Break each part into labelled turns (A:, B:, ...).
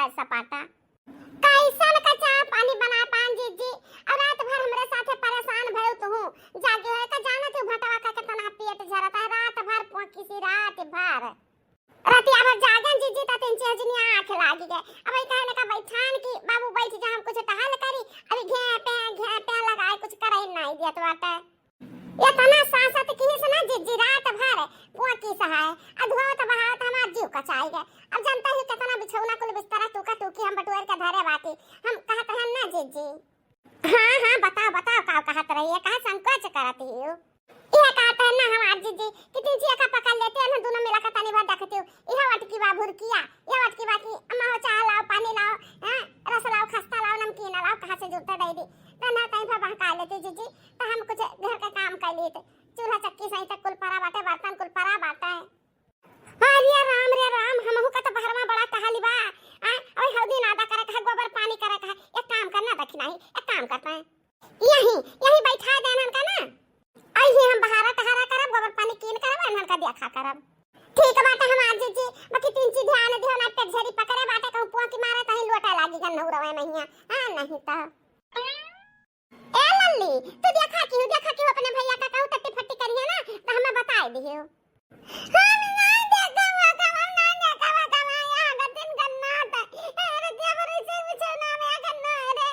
A: है सपाटा। कैसन का चाय पानी बना पान जीजी और रात भर हमरे साथे परेशान भयो तू जागे है का जाना तू भटवा का कितना पेट झरता है रात भर किसी रात भर रातिया भर जागन जीजी त तीन चजनी आंख लागी गए। अब कहने का बैठान की बाबू बैठ जा हम कुछ टहल करी अभी घे पे लगाए कुछ करे नहीं दिया तो बात ये तना सांसत की सुना जीजी रात भर पोकी सहाय अधवा तो बहात हमार जीव का चाय गए। अब जानता ही कितना बिछौना कुल बिस्तरा तू की हम बटुएर का धरे बाती हम कहत हैं ना जीजी। हां बताओ का कहत रही है कहा संकोच करती हो ये कहते हैं ना हमार जीजी कितनी जी का पकड़ लेते हैं दोनों मिला का तनी बात देखते हो यह वटकी बा भुरकिया यह वटकी बा की अम्मा हो चाय लाओ पानी लाओ हां रस लाओ खस्ता लाओ नमकीन लाओ कहां से जुड़ता दे दी तना कहीं पर बहका लेते जीजी तो हम कुछ घर का काम कर लेते चूल्हा चक्की सही तक कुल परा बाटे बर्तन कुल परा बाटा है। रे राम हमहु का तो बहरमा बड़ा कहाली बा ओए हौदी नादा करे कहा गोबर पानी करे कहा एक काम करना दखी नहीं एक काम करता है यही बैठा देना का ना आई ही हम बहारा टहारा करब गोबर पानी कीन करब अनहन का देखा करब ठीक बाटे हम आज जी बाकी तीन चीज ध्यान दियो ना पेट झरी पकड़े बाटे कहूं पुआ की मारे तही लोटा लागी गन नौरवे नहीं हां नहीं ता ए लल्ली तू देखा कि अपने भैया का कहू टट्टी फट्टी करिए ना तो हमें बता दियो हम ना देखा या गतिन गन्ना अरे देवर से बिछोना में गन्ना रे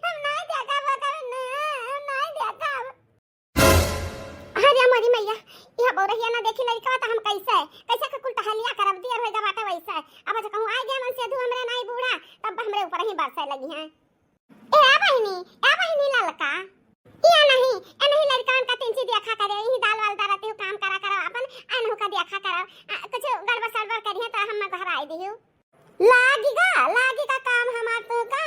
A: हम ना देखा अरे हमारी मैया यह बोरहिया ना देखी लड़का तो हम कैसे का कुल टहलिया करब दियर होई बाटे वैसा अब जो कहूं आ गया मन से धु हमरे नहीं बूढ़ा तब हमरे ऊपर ही बरसे लगी हैं ए बहिनी ललका या नहीं लड़कान का तीन चीज देखा करे यही दाल वाल दारती हूं काम करा अपन अनहु का देखा करा कुछ गड़बड़ सड़बड़ करिए तो हम घर आई दियो लागी का काम हमार तो का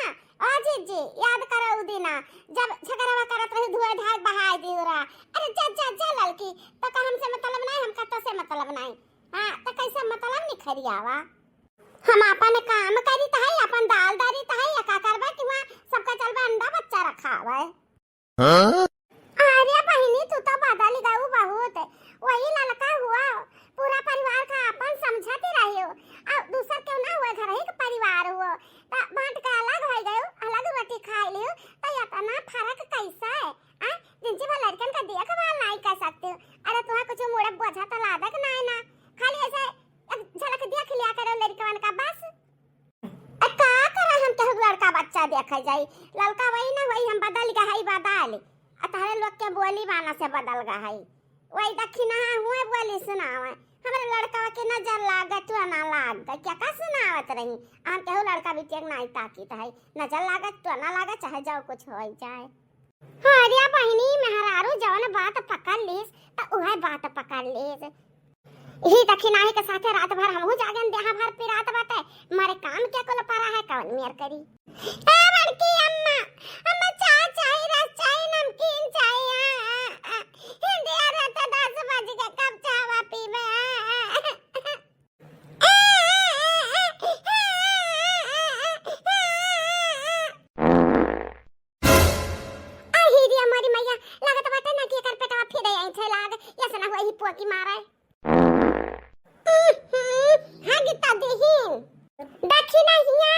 A: आज जी याद करो उ दिना जब झगड़वा करत रही धुआ ढाक बहाई दियोरा अरे जा ललकी तो का हमसे मतलब नहीं हम का तो से मतलब नहीं हां तो कैसे मतलब नहीं खरियावा हम अपन काम करी त है अपन दाल दारी त है का करबा कि वहां सबका चलबा अंडा बच्चा रखा हुआ है। हां अरे बहिनी तू तो बदल गऊ बहुत वही ललका हुआ पूरा परिवार का अपन समझती रहियो अब दूसर क्यों ना हुआ घर एक परिवार हुआ त बांट के अलग हो गयो अलग रोटी खा लियो तो इतना फर्क कैसा है आ जिनसे वो लड़कन का देखभाल नहीं कर सकते अरे तुहा कुछ मोड़ बोझा तो लादक नहीं ना खाली ऐसे झलक देख लिया करो लड़कन का बस का करे हम तो लड़का बच्चा देखल जाई लड़का वही ना वही हम बदल गए अतहरे लोग के बोली बाना से बदल गए वही दखिना हुए बोली सुनावे हमरे लड़का के नजर लागत तो ना लागत क्या का सुनावत रही हम केहू लड़का बिटिया नहीं ताकी है नजर लागत तो ना लागत चाहे जाओ कुछ हो जाए। अरे बहिनी मेहरारू जवन बात पकड़ लीस त उहे बात पकड़ लीस ही दखिना ही के साथे रात भर हमहु जागन देहा भर पे रात बाटे मारे काम क्या कोल पारा है कौन मेर करी ए बड़की अम्मा अम्मा चाय रस चाय नमकीन चाय हिंदी रात 10 बजे के कब चावा पीबे आही हमारी मैया लागत बाटे ना कि कर पेटवा फिरे आई थे लाग या सना होई पुआ की मारे हाँ गीता देहीन दक्षिणा हिया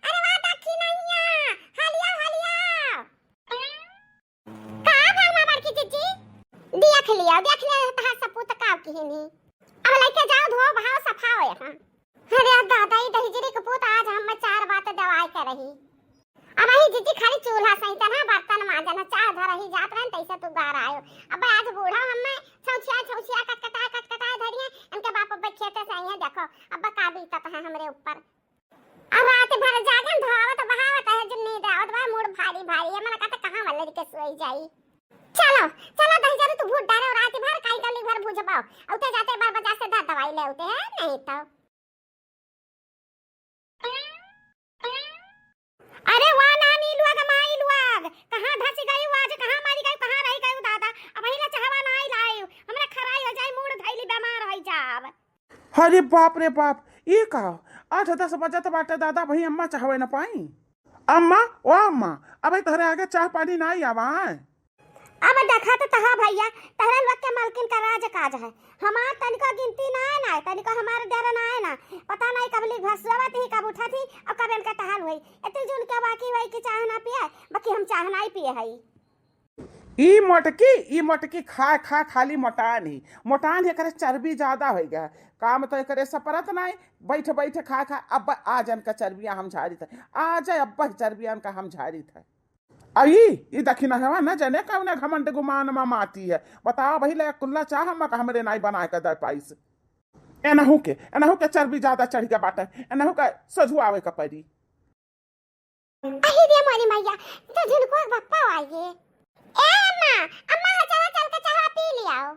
A: अरे वाह दक्षिणा हिया हालिया का भावना बड़की जीजी देख लिया तहां सपूत काव की हिनी अब लेके जाओ धो भाव सफा हो यहां अरे दादा ई दहीजरी के पुत आज हम 4 बात दवाई कर रही अब आई जीजी खाली चूल्हा सही तना बर्तन मांजना चाह धर ही जात रहन तैसे तू गार आयो अब आज बूढ़ा हम छौछिया कटकटा धरिए इनके बाप बखेते से आए देखो अब का बीतत है हमरे ऊपर अब रात भर जागन धोवत बहावत है जो नींद आवत बा मूड भारी है मन कहता कहां मल्ले के सोई जाई चलो दहीजरी तू भूत डारे रात भर काई गली भर भुजबाओ उते जाते बार बजा से दवाई ले उते है नहीं तो अरे वाह नानी लोग कहां धस गई आज कहां मारी गई कहां रह गई दादा अब हिला चाहवा नहीं लायो हमरा खराई हो जाई मूड धैली बीमार हो जाब।
B: अरे बाप रे बाप ये का 8-10 बजे तो बाटे दादा भाई अम्मा चाहवे ना पाई अम्मा ओ अम्मा अबे तोहरे आगे चाय पानी नहीं आवा
A: अब देखा तो तहा भैया तहरा लोग के मालकिन का राज काज है। हमार तनिका गिनती ना है ना, तनिका हमारे डेरा ना है ना, पता नहीं कब ली भसवा थी कब उठा थी और कब इनका टहल हुई। इतनी जून क्या बाकी हुई कि चाह ना पिए, बाकी हम चाह ना ही पिए हई।
B: ई मोटकी खा खा खाली मोटान ही मोटान ही करे चर्बी ज्यादा हो गया। काम तो करे सपरत नहीं, बैठे बैठे खा खा अब आ जन का चर्बिया हम झाड़ी थे, आ जाए अब चर्बिया का हम झाड़ी थे। आई ये दखिना हवा न जने का उन्हें घमंड गुमान में माती है। बताओ भाई ले कुल्ला चाह हम हमरे नहीं बना के दे पाइस। एनहू के चर्बी ज्यादा चढ़ गया बाटे, एनहू का सजू आवे का पड़ी।
A: अही रे मोरी मैया तो झुनको बप्पा आइए। ए अम्मा अम्मा चला चल के चाह पी लियाओ।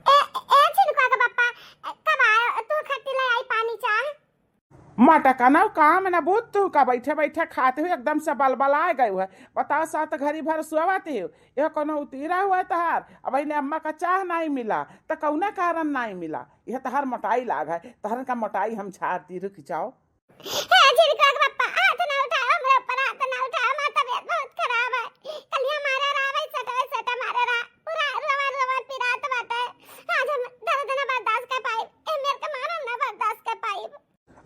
A: ए झुनको का बप्पा कब आयो तू खट्टी ले आई पानी चाह।
B: मटका ना काम ना बूत तू का बैठे बैठे खाते हुए एकदम से बलबला गए हुए। बताओ सात घड़ी भर सुवाते हो, यह कोनो उतीरा हुआ तहार। अब इन्हें अम्मा का चाह नहीं मिला तो कौना कारण नहीं मिला, यह तहार मोटाई लाग है। तहर का मोटाई हम झाड़ दी, रुक जाओ।
A: झिड़का के बप्पा हाथ ना उठाओ, हमरा ऊपर हाथ ना उठाओ, मां तबीयत बहुत खराब है। कल हमारा रावै सटा मारे रा पूरा रवा पिरात बाटे। आज हम दर्द ना बर्दाश्त कर पाई, ए मेरे के मारम ना बर्दाश्त कर पाई।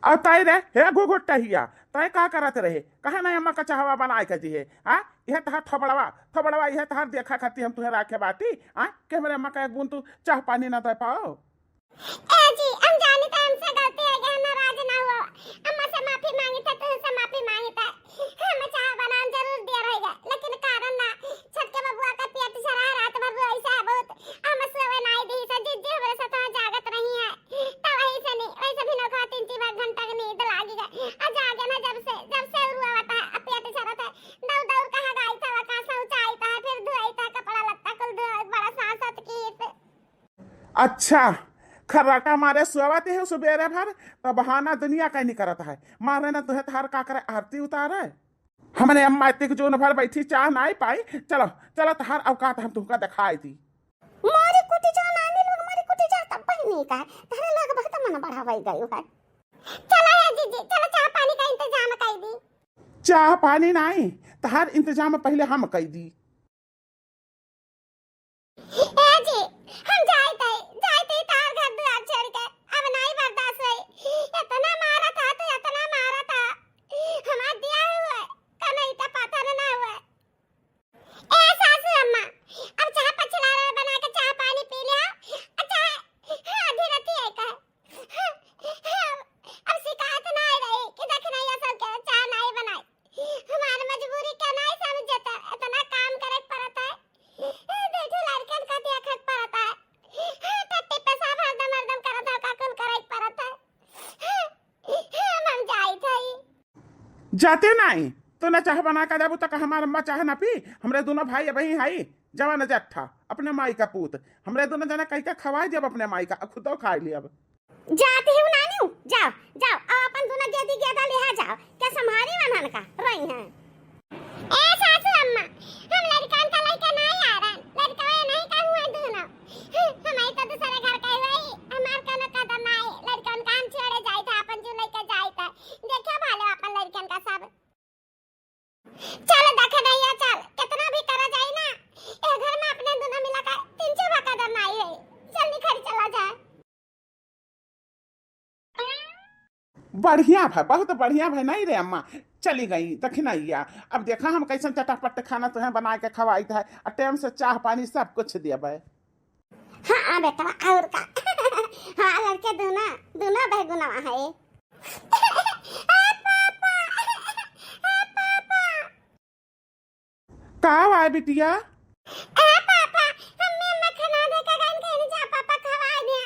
B: और तय रे हे घुघुटहिया तय का करत रहे, कहा नहीं अम्मा का चाहवा बनाए के दिए। हाँ यह तहार थोबड़वा यह तहार देखा खाती हम तुहे राखे बाटी। हाँ के मेरे अम्मा का एक बूंद तू चाह पानी ना दे पाओ।
A: ए जी हम जानी तो हमसे गलती है, हम नाराज ना हुआ। अम्मा से माफी मांगी था, तुझसे माफी मांगी था। हम चाह बनान जरूर दिया रहेगा, लेकिन कारण ना छटके बबुआ का पेट चढ़ा रात भर ऐसा बहुत हम सोवे नहीं दी से जिज्जी हमरे साथ जागत रही है। तो वही से नहीं वैसे भी ना खा 3-4 घंटा की नींद लागी गई। आ जागे ना जब से रुआ होता है पेट चढ़ा था, दौड़ कहां गई था, कहां से ऊंचाई था, फिर धोई था कपड़ा लत्ता कुल धो बड़ा सांसत की।
B: अच्छा खर्राटा मारे सुवाते है सुबेरे भर तो बहाना दुनिया का नहीं करता है। मारे ना तुहे थार का करे आरती उतारे। हमने अम्मा इतनी जोन भर बैठी चाह नहीं पाई। चलो चलो तहार अवकात हम तुमका दिखाई दी।
A: मोरी कुटी जा ना मिलो, मोरी कुटी जा तब बहनी का तहरे लग बहुत मन बढ़ावाई गयो है। चलो है जीजी चलो चाह पानी का इंतजाम कर दी।
B: चाह पानी नहीं तहार इंतजाम पहले हम कर दी।
A: ए जी हम जाते तार घर द्वार छोड़ के अब नहीं बर्दाश्त हुई। इतना मारा था तो इतना मारा था, हमारा दिया हुआ कहीं तो पता ना हुआ। ए सासू अम्मा अब चाह पछला बना के चाह पानी पी लिया। अच्छा आधी राती है का अब शिकायत ना आ रही कि देखना ये सब के चाह नहीं बनाई। हमारी मजबूरी क्या नहीं समझता, इतना काम करे पड़ता है। देखो लड़कन का देखत पड़ता है, टट्टी पेशाब हरदम करत है, काकुल करे पड़ता है। हम जाई थई
B: जाते नहीं तो न चाह बना कर देबू तो हमार अम्मा चाह ना पी। हमरे दोनों भाई बही हाई जवान जट्ठा अपने माई का पूत, हमरे दोनों जना कहीं का खवाई जब अपने माई का खुद खा लिया। अब
A: जाती हूं नानी, जाओ जाओ अब अपन दोनों गेदी गेदा ले जाओ, क्या संभारी बनन का रही हैं। ए सासू अम्मा हम लड़कन का लड़का नहीं आ रहा, लड़का नहीं का हुआ दोनों हमारी तो दूसरे घर का हुई। हमार कनो कदम नहीं लड़कन का हम छोड़े जाई था, अपन जो लेके जाई था देखा भालो अपन लड़कन का सब। चल देख रही है, चल कितना भी करा जाए ना ए घर में अपने दोनों मिला कर 3-4 कदम नहीं है। चल निखर चला जाए।
B: बढ़िया भाई बहुत बढ़िया भाई नहीं रे अम्मा चली गई दखिनैया। अब देखा हम कैसे चटापट खाना तुम्हें बना के खवाई था और टाइम से चाह पानी सब कुछ देवे।
A: हाँ बेटा और का हाँ लड़के दोनों बेगुनाह है।
B: का आए बिटिया?
A: पापा हमें अम्मा खाना दे के गन के जा पापा खवा दे।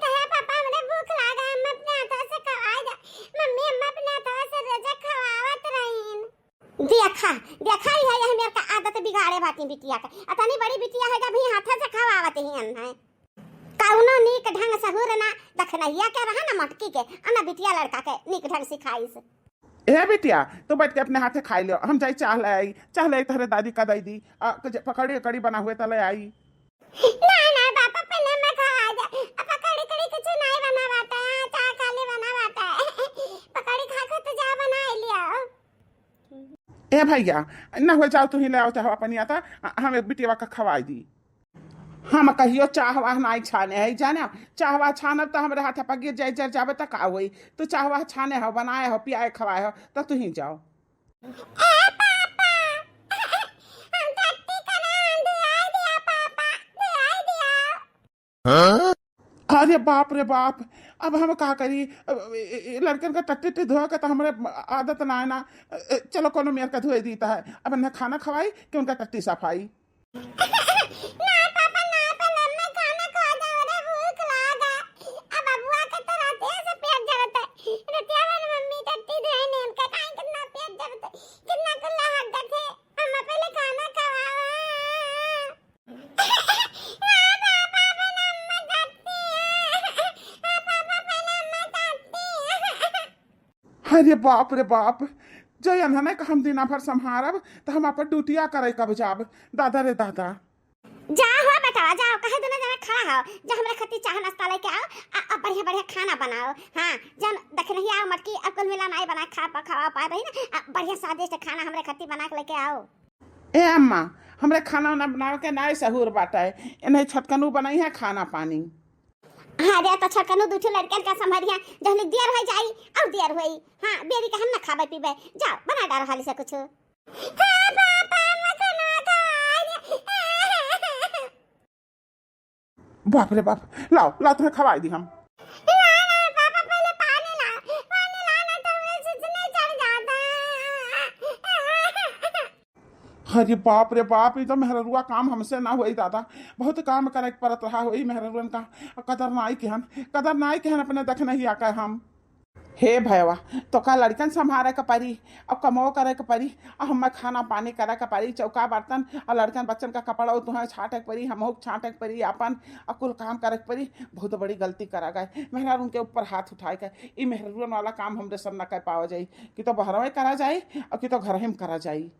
A: तो है पापा हमने भूख लागा हम अपने हाथों से खवा दे। मम्मी अम्मा अपने हाथों से रोज खवावत रहीन। देखा ही है यह मेरे का आदत बिगाड़े बाटी बिटिया का। अतनी बड़ी बिटिया है जब ही हाथ से खवावत ही है। कौनो नीक ढंग सहूर ना दखनैया के रहा ना मटकी के अना बिटिया लड़का के नीक ढंग सिखाईस।
B: ए बिटिया तू बैठ के अपने हाथे खाई लियो, हम जाई चाह ले तारे दादी का दाई दी पकड़ी कड़ी बना हुए तले आई।
A: ना पापा पहले मैं खा जा पकड़ी कड़ी कुछ नहीं बनावाता है, चाय खाली बनावाता है। पकड़ी खा के तो जा बना लिया।
B: ए भैया न हो जाओ, तू ही ले आओ चाहवा पानी आता, हमें बिटिया का खवाई दी। हम कहियो चाहवा नहीं छाने है जाने, चाहवा छानब तो हमारे हाथ पर गिर जाए, जर जावे तक का हुई। तू चाहवा छाने हो, बनाए हो, पियाए खवाए हो, तो तू ही जाओ।
A: ए पापा, हम टट्टी करा दिया दिया पापा, दिया दिया।
B: अरे बाप रे बाप, अब हम का करी? लड़कन का टट्टी धोआ के तो हमारे आदत ना है ना। चलो कोनो मेयर का धोए दीता है, अब न खाना खवाई कि उनका टट्टी सफाई।
A: ना पापा ना, पहले मैं खाना खा जाओ रे, भूख लागा। अब अबुआ के तो राते से पेट जरत है, रतिया में मम्मी टट्टी धोए ने, उनका काहे कितना पेट जरत है, कितना कुल्ला हट गए थे। हम पहले खाना खवाओ। ना पापा पहले अम्मा टट्टी है, पापा पहले अम्मा टट्टी है।
B: अरे बाप रे बाप, जय अनहने का हम दिना भर संहारब तो हम अपन ड्यूटिया करे कब जाब। दादा रे दादा,
A: जाओ हो बेटा, जाओ, कहे दोनों जना खड़ा हो, जा हमरा खातिर चाह नाश्ता लेके आओ, अब बढ़िया बढ़िया खाना बनाओ। हाँ, जन देख नहीं आओ मटकी, अब कुल मिला नहीं बना खवा पा रही ना, बढ़िया स्वादिष्ट खाना हमरे खातिर बना के लेके आओ।
B: ए अम्मा, हमरे खाना उना बनावे के नाय सहूर बाटे, इन्हें छटकनू बनाई है खाना पानी।
A: हाँ रे, तो छटकनू दूठो लड़कन का संभरिया, जहनी देर हो जाई और देर होई। हाँ, बेरी का हम ना खाबे पीबे, जाओ बना डालो हाली से कुछ। हाँ पापा, मैं खाना खा।
B: बाप रे बाप, लाओ लाओ तुम्हें खवाई दी हम।
A: पापा पहले पानी लाना तो मुझे नहीं चढ़ जाता।
B: अरे बाप रे बाप, ये तो मेहरुआ काम हमसे ना हुई दादा, बहुत काम करे परत रहा हुई मेहरुअन का। कदर नाई के हन अपने देख नहीं आका हम। हे भैया, तो का लड़कन संभारे के परी, और कमो करे के परी, और हम खाना पानी करे के परी, चौका बर्तन और लड़कन बच्चन का कपड़ा तुम्हें छाटे के परी, हम छाटे के परी, अपन अकुल काम करे के परी। बहुत बड़ी गलती करा गए मेहरारून के ऊपर हाथ उठाए के। ये मेहरुअन वाला काम हमरे सब न कर पावा जाई, कि तो बहरवे करा जाए और कि तो घर ही में करा जाई।